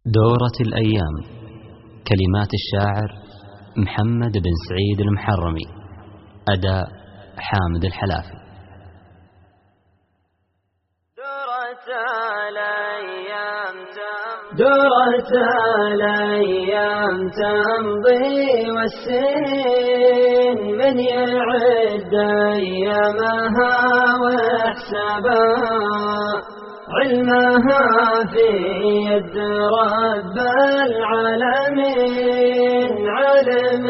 دورة الأيام. كلمات الشاعر محمد بن سعيد المحرمي. أداء حامد الحلافي. دورة الأيام تمضي والسنين من يعد أيامها وحسابها، علمها في يد رب العالمين، علم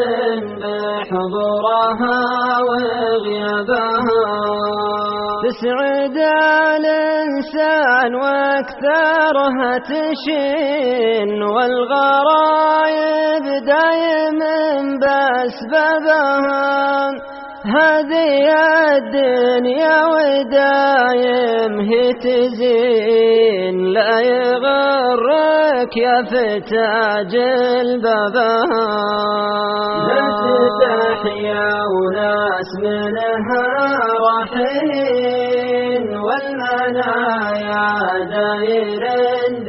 بحضورها وغيابها. تسعد الإنسان واكثرها تشين، والغرايب دايم بأسبابها. هذه الدنيا ودايم هي تزين، لا يغرك يا فتى جلبابها. لا تحيا وناس منها راحين، والمنايا داير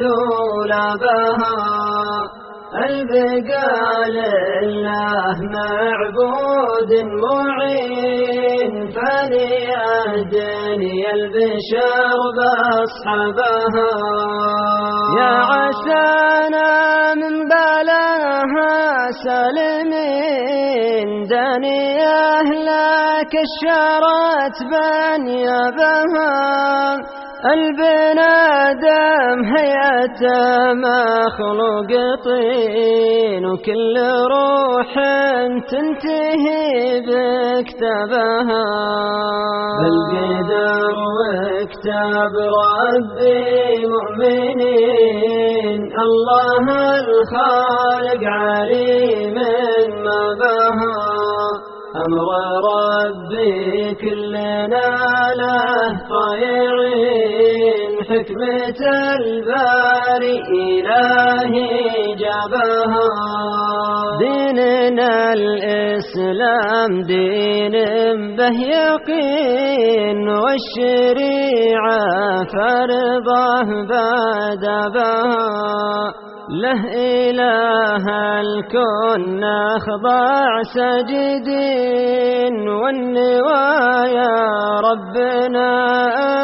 دولابها. البقاء لله معبود معين، فانية الدنيا البشر باصحابها. يا عسانا من بلاها سالمين، دانية لك الشرات بنيابها. البنادم هيئة مخلوق طين، وكل روح تنتهي بكتابها. بالقدر وكتاب ربي مؤمنين، الله الخالق عليم ما بها. أمر ربي كلنا له طيعين، حكمة الباري إلهي جابها. ديننا الإسلام دين به يقين، والشريعة فرضه بادبها. له إله الكون نخضع ساجدين، والنوايا ربنا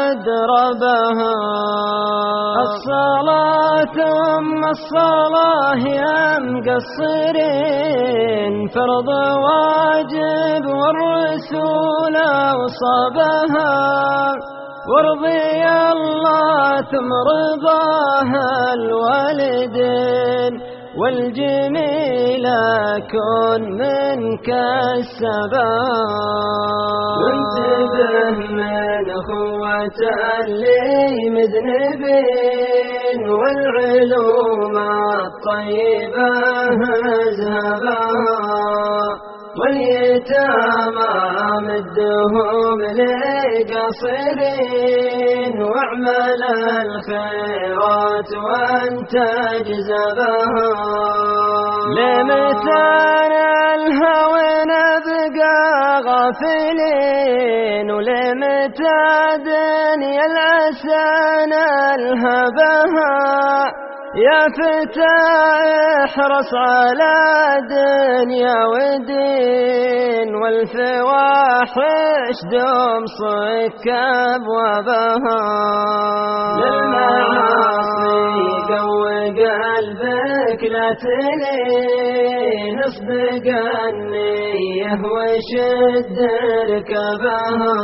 أدربها. الصلاة ثم الصلاة يا مقصرين، فرض واجب والرسول أوصبها. وارضي الله ثم رضاها الوالدين، والجميل كن منك السبب. وانتبه من أخوة اللي مذنبين، والعلوم الطيبة اذهبها. واليتامى مدهم لقصرين، واعمل الخيرات وانت جزبها. لمتان الهوى نبقى غافلين، ولمتى دنيا العسان الهبها. يا فتى احرص على دنيا ودين، والفواحش دوم صك أبوابها. للمعاصي قوي قلبك لا تلين، اصدق النية وشد ركبها.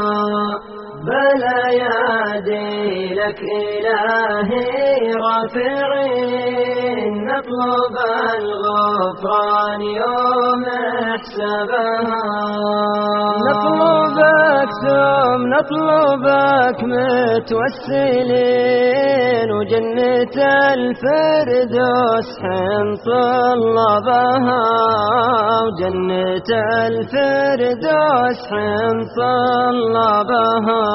بلا يادي لك إلهي رافعين، نطلب الغفران يوم حسابها. نطلبك ثم نطلبك متوسلين، وجنة الفردوس حين طلبها. وجنة الفردوس حين طلبها.